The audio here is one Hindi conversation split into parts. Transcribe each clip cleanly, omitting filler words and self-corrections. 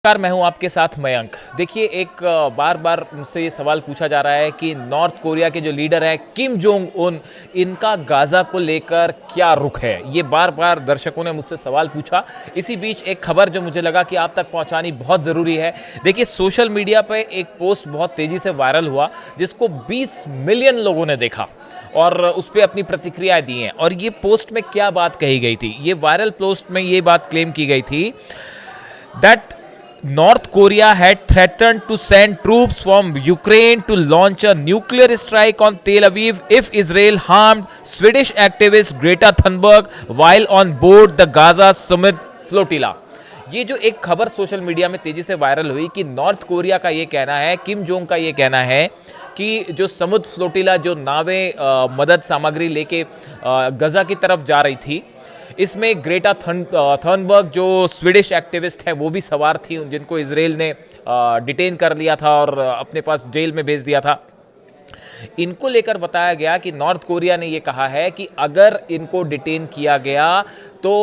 नमस्कार, मैं हूं आपके साथ मयंक। देखिए, एक बार बार मुझसे ये सवाल पूछा जा रहा है कि नॉर्थ कोरिया के जो लीडर हैं किम जोंग उन, इनका गाज़ा को लेकर क्या रुख है। ये बार बार दर्शकों ने मुझसे सवाल पूछा। इसी बीच एक खबर जो मुझे लगा कि आप तक पहुंचानी बहुत ज़रूरी है। देखिए, सोशल मीडिया पे एक पोस्ट बहुत तेज़ी से वायरल हुआ जिसको 20 मिलियन लोगों ने देखा और उस पर अपनी प्रतिक्रियाएं दी हैं। और ये पोस्ट में क्या बात कही गई थी, ये वायरल पोस्ट में ये बात क्लेम की गई थी that North Korea had threatened to send troops from Ukraine to launch a nuclear strike on Tel Aviv if Israel harmed Swedish activist Greta Thunberg while on board the Gaza Summit flotilla. ये जो एक खबर सोशल मीडिया में तेजी से वायरल हुई कि नॉर्थ कोरिया का ये कहना है, किम जोंग का ये कहना है कि जो समुद्र फ्लोटिला, जो नावें मदद सामग्री लेके गजा की तरफ जा रही थी, इसमें ग्रेटा थर्नबर्ग जो स्वीडिश एक्टिविस्ट है वो भी सवार थी, जिनको इजराइल ने डिटेन कर लिया था और अपने पास जेल में भेज दिया था। इनको लेकर बताया गया कि नॉर्थ कोरिया ने ये कहा है कि अगर इनको डिटेन किया गया तो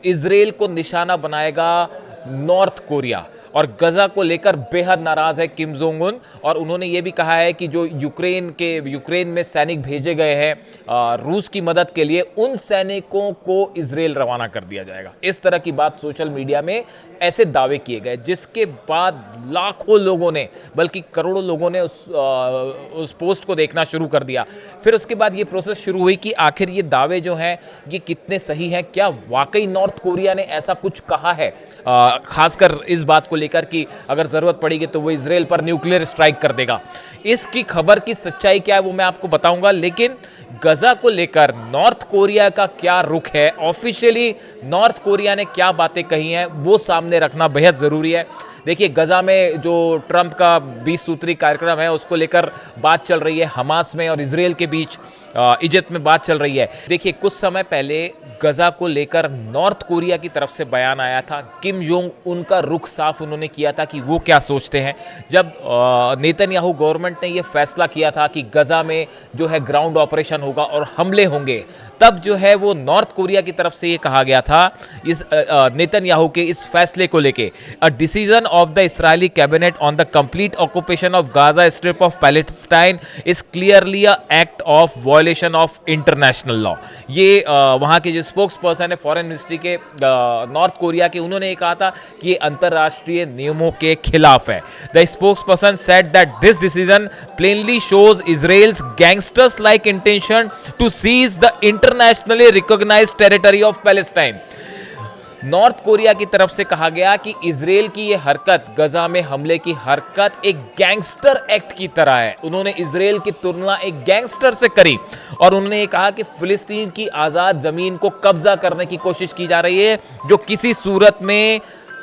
इजराइल को निशाना बनाएगा नॉर्थ कोरिया। और गजा को लेकर बेहद नाराज है किम जोंग उन। और उन्होंने ये भी कहा है कि जो यूक्रेन में सैनिक भेजे गए हैं रूस की मदद के लिए, उन सैनिकों को इजराइल रवाना कर दिया जाएगा। इस तरह की बात सोशल मीडिया में ऐसे दावे किए गए, जिसके बाद लाखों लोगों ने, बल्कि करोड़ों लोगों ने उस पोस्ट को देखना शुरू कर दिया। फिर उसके बाद ये प्रोसेस शुरू हुई कि आखिर ये दावे जो हैं ये कितने सही हैं, क्या वाकई नॉर्थ कोरिया ने ऐसा कुछ कहा है, खासकर इस बात को लेकर कि अगर जरूरत पड़ेगी तो वो इजराइल पर न्यूक्लियर स्ट्राइक कर देगा। इसकी खबर की सच्चाई क्या है वो मैं आपको बताऊंगा, लेकिन गजा को लेकर नॉर्थ कोरिया का क्या रुख है, ऑफिशियली नॉर्थ कोरिया ने क्या बातें कही हैं, वो सामने रखना बेहद जरूरी है। देखिए, गजा में जो ट्रंप का 20 सूत्री कार्यक्रम है उसको लेकर बात चल रही है हमास में, और इजराइल के बीच इजिप्ट में बात चल रही है। देखिए, कुछ समय पहले गजा को लेकर नॉर्थ कोरिया की तरफ से बयान आया था। किम जोंग उनका रुख साफ उन्होंने किया था कि वो क्या सोचते हैं। जब नेतन्याहू गवर्नमेंट ने ये फैसला किया था कि गजा में जो है ग्राउंड ऑपरेशन होगा और हमले होंगे, तब जो है वो नॉर्थ कोरिया की तरफ से ये कहा गया था इस नेतन्याहू के इस फैसले को लेके, a decision of the Israeli cabinet on the complete occupation of Gaza strip of Palestine is clearly a act of violation of international law. ये वहाँ के जो स्पोक्स पर्सन है फॉरेन मिनिस्ट्री के नॉर्थ कोरिया के, उन्होंने ये कहा था कि ये अंतर्राष्ट्रीय नियमों के खिलाफ है। The spokesperson said that this decision plainly shows Israel's gangsters like intention to seize the internationally recognised territory of Palestine. North Korea की तरफ से कहा गया कि इजराइल की यह हरकत, गजा में हमले की हरकत, एक गैंगस्टर एक्ट की तरह है। उन्होंने इजराइल की तुलना एक गैंगस्टर से करी और उन्होंने ये कहा कि फिलिस्तीन की आज़ाद ज़मीन को कब्जा करने की कोशिश की जा रही है, जो किसी सूरत में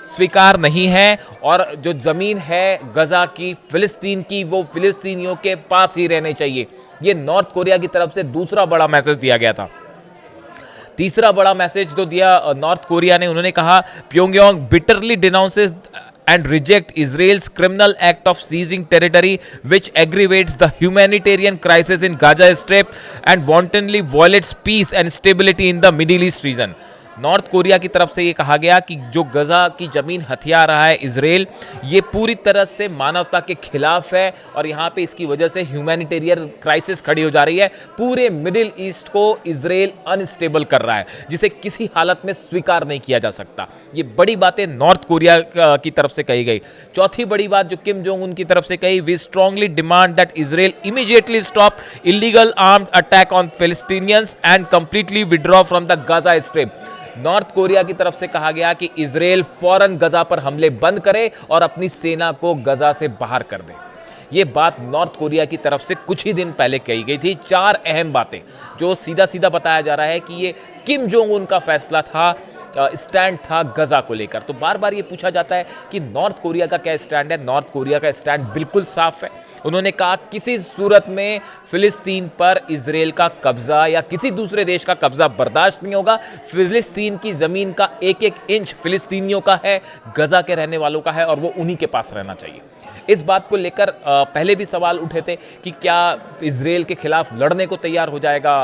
स्वीकार नहीं है। और जो ज़मीन है गजा की, फिलिस्तीन की, वो फिलिस्तीनियों के पास ही रहनी चाहिए। ये नॉर्थ कोरिया की तरफ से दूसरा बड़ा मैसेज दिया गया था। तीसरा बड़ा मैसेज जो दिया नॉर्थ कोरिया ने, उन्होंने कहा Pyongyang bitterly denounces and reject Israel's criminal act of seizing territory which aggravates the humanitarian crisis in Gaza Strip and wantonly violates peace and stability in the Middle East region. North Korea की तरफ से ये कहा गया कि जो गजा की ज़मीन हथिया रहा है इजराइल, ये पूरी तरह से मानवता के खिलाफ है और यहाँ पे इसकी वजह से ह्यूमैनिटेरियन क्राइसिस खड़ी हो जा रही है। पूरे मिडिल ईस्ट को इजराइल अनस्टेबल कर रहा है, जिसे किसी हालत में स्वीकार नहीं किया जा सकता। ये बड़ी बातें नॉर्थ कोरिया की तरफ से कही गई। चौथी बड़ी बात जो किम जोंग उन की तरफ से कही, we strongly demand that Israel immediately stop illegal armed attack on Palestinians and completely withdraw from the Gaza strip. North Korea की तरफ से कहा गया कि इजराइल फौरन गजा पर हमले बंद करे और अपनी सेना को गजा से बाहर कर दे। ये बात नॉर्थ कोरिया की तरफ से कुछ ही दिन पहले कही गई थी। 4 अहम बातें जो सीधा सीधा बताया जा रहा है कि ये किम जोंग उन का फैसला था, स्टैंड था गजा को लेकर। तो बार बार ये पूछा जाता है कि नॉर्थ कोरिया का क्या स्टैंड है। नॉर्थ कोरिया का स्टैंड बिल्कुल साफ है। उन्होंने कहा किसी सूरत में फिलिस्तीन पर इजराइल का कब्जा या किसी दूसरे देश का कब्जा बर्दाश्त नहीं होगा। फिलिस्तीन की ज़मीन का एक एक इंच फिलिस्तीनियों का है, गजा के रहने वालों का है, और वो उन्हीं के पास रहना चाहिए। इस बात को लेकर पहले भी सवाल उठे थे कि क्या इजराइल के खिलाफ लड़ने को तैयार हो जाएगा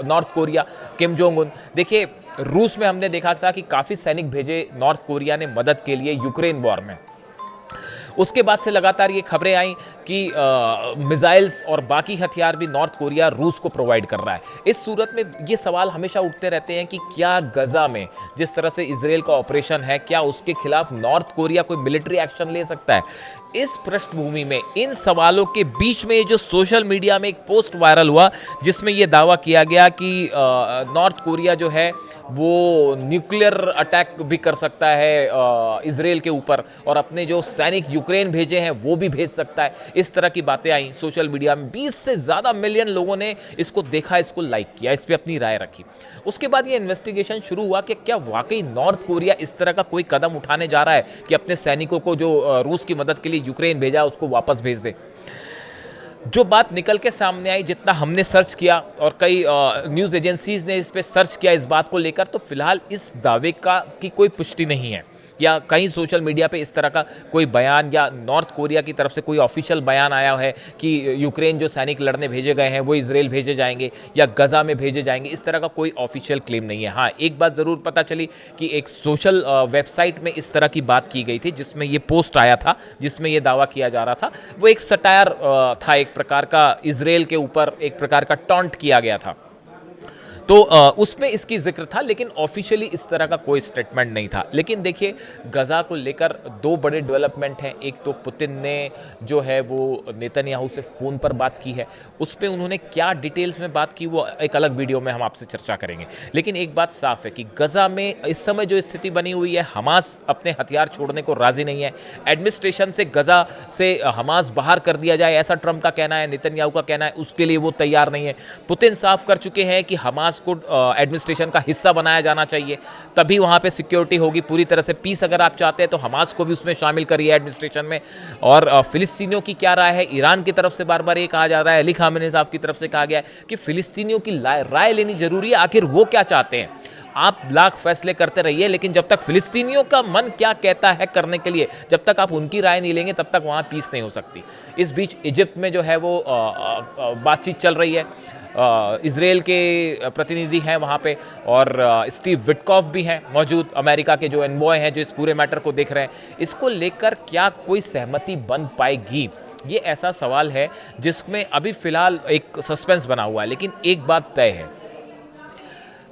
north Korea, Kim Jong Un. देखिए, रूस में हमने देखा था कि काफ़ी सैनिक भेजे नॉर्थ कोरिया ने मदद के लिए यूक्रेन वॉर में। उसके बाद से लगातार ये खबरें आई कि मिसाइल्स और बाकी हथियार भी नॉर्थ कोरिया रूस को प्रोवाइड कर रहा है। इस सूरत में ये सवाल हमेशा उठते रहते हैं कि क्या गजा में जिस तरह से इजराइल का ऑपरेशन है, क्या उसके खिलाफ नॉर्थ कोरिया कोई मिलिट्री एक्शन ले सकता है? इस पृष्ठभूमि में, इन सवालों के बीच में जो सोशल मीडिया में एक पोस्ट वायरल हुआ जिसमें यह दावा किया गया कि नॉर्थ कोरिया जो है वो न्यूक्लियर अटैक भी कर सकता है इजराइल के ऊपर, और अपने जो सैनिक यूक्रेन भेजे हैं वो भी भेज सकता है। इस तरह की बातें आई सोशल मीडिया में। 20 से ज़्यादा मिलियन लोगों ने इसको देखा, इसको लाइक किया, इस पर अपनी राय रखी। उसके बाद ये इन्वेस्टिगेशन शुरू हुआ कि क्या वाकई नॉर्थ कोरिया इस तरह का कोई कदम उठाने जा रहा है कि अपने सैनिकों को जो रूस की मदद के लिए यूक्रेन भेजा उसको वापस भेज दे। जो बात निकल के सामने आई, जितना हमने सर्च किया और कई न्यूज़ एजेंसीज ने इस पे सर्च किया इस बात को लेकर, तो फिलहाल इस दावे की कोई पुष्टि नहीं है, या कहीं सोशल मीडिया पे इस तरह का कोई बयान या नॉर्थ कोरिया की तरफ से कोई ऑफिशियल बयान आया है कि यूक्रेन जो सैनिक लड़ने भेजे गए हैं वो इजराइल भेजे जाएंगे या गजा में भेजे जाएंगे। इस तरह का कोई ऑफिशियल क्लेम नहीं है। हाँ, एक बात ज़रूर पता चली कि एक सोशल वेबसाइट में इस तरह की बात की गई थी जिसमें ये पोस्ट आया था, जिसमें ये दावा किया जा रहा था। वो एक सटायर था, एक प्रकार का इजराइल के ऊपर एक प्रकार का टॉन्ट किया गया था, तो उसमें इसकी जिक्र था, लेकिन ऑफिशियली इस तरह का कोई स्टेटमेंट नहीं था। लेकिन देखिए, गजा को लेकर दो बड़े डेवलपमेंट हैं। एक तो पुतिन ने जो है वो नेतन्याहू से फ़ोन पर बात की है, उस पर उन्होंने क्या डिटेल्स में बात की वो एक अलग वीडियो में हम आपसे चर्चा करेंगे। लेकिन एक बात साफ है कि गजा में इस समय जो स्थिति बनी हुई है, हमास अपने हथियार छोड़ने को राज़ी नहीं है। एडमिनिस्ट्रेशन से गजा से हमास बाहर कर दिया जाए, ऐसा ट्रंप का कहना है, नेतन्याहू का कहना है, उसके लिए वो तैयार नहीं है। पुतिन साफ कर चुके हैं कि हमास को एडमिनिस्ट्रेशन का हिस्सा बनाया जाना चाहिए, तभी वहाँ पे सिक्योरिटी होगी। पूरी तरह से पीस अगर आप चाहते हैं तो हमास को भी उसमें शामिल करिए एडमिनिस्ट्रेशन में। और फिलिस्तीनियों की क्या राय है? ईरान की तरफ से बार बार ये कहा जा रहा है, अली खामेनी साहब की तरफ से कहा गया है कि फिलिस्तीनियों की राय लेनी जरूरी है। आखिर वो क्या चाहते हैं? आप लाख फैसले करते रहिए, लेकिन जब तक फिलिस्तीनियों का मन क्या कहता है करने के लिए, जब तक आप उनकी राय नहीं लेंगे तब तक वहाँ पीस नहीं हो सकती। इस बीच इजिप्ट में जो है वो बातचीत चल रही है। इजराइल के प्रतिनिधि हैं वहाँ पे, और स्टीव विटकॉफ भी हैं मौजूद, अमेरिका के जो एनवॉय हैं जो इस पूरे मैटर को देख रहे हैं। इसको लेकर क्या कोई सहमति बन पाएगी, ये ऐसा सवाल है जिसमें अभी फ़िलहाल एक सस्पेंस बना हुआ है। लेकिन एक बात तय है,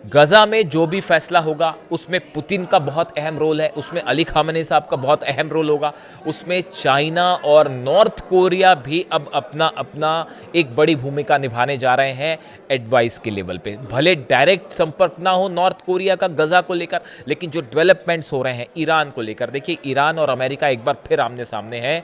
गजा में जो भी फैसला होगा उसमें पुतिन का बहुत अहम रोल है, उसमें अली खामेनी साहब का बहुत अहम रोल होगा, उसमें चाइना और नॉर्थ कोरिया भी अब अपना अपना एक बड़ी भूमिका निभाने जा रहे हैं एडवाइस के लेवल पे। भले डायरेक्ट संपर्क ना हो नॉर्थ कोरिया का गजा को लेकर, लेकिन जो डेवलपमेंट्स हो रहे हैं ईरान को लेकर, देखिए ईरान और अमेरिका एक बार फिर आमने सामने है,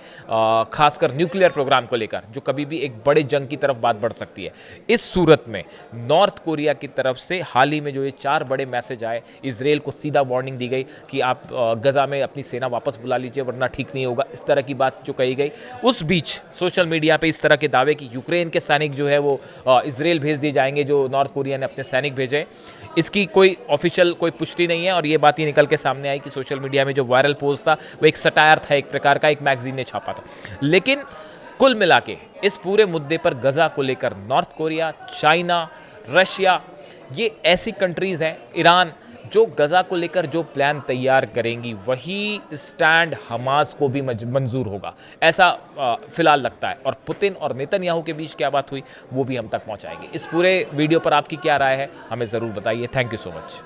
खासकर न्यूक्लियर प्रोग्राम को लेकर, जो कभी भी एक बड़े जंग की तरफ बात बढ़ सकती है। इस सूरत में नॉर्थ कोरिया की तरफ से हाल ही में जो ये 4 बड़े मैसेज आए, इजराइल को सीधा वार्निंग दी गई कि आप गजा में अपनी सेना वापस बुला लीजिए वरना ठीक नहीं होगा, इस तरह की बात जो कही गई। उस बीच सोशल मीडिया पे इस तरह के दावे कि यूक्रेन के सैनिक जो है वो इजराइल भेज दिए जाएंगे, जो नॉर्थ कोरिया ने अपने सैनिक भेजे, इसकी कोई ऑफिशियल कोई पुष्टि नहीं है। और ये बात ही निकल के सामने आई कि सोशल मीडिया में जो वायरल पोस्ट था वो एक सटायर था, एक प्रकार का, एक मैगजीन ने छापा था। लेकिन कुल मिला के इस पूरे मुद्दे पर गजा को लेकर नॉर्थ कोरिया, चाइना, रशिया, ये ऐसी कंट्रीज़ हैं, ईरान, जो गजा को लेकर जो प्लान तैयार करेंगी वही स्टैंड हमास को भी मंजूर होगा, ऐसा फिलहाल लगता है। और पुतिन और नेतन्याहू के बीच क्या बात हुई वो भी हम तक पहुंचाएंगे। इस पूरे वीडियो पर आपकी क्या राय है हमें ज़रूर बताइए। Thank you so much.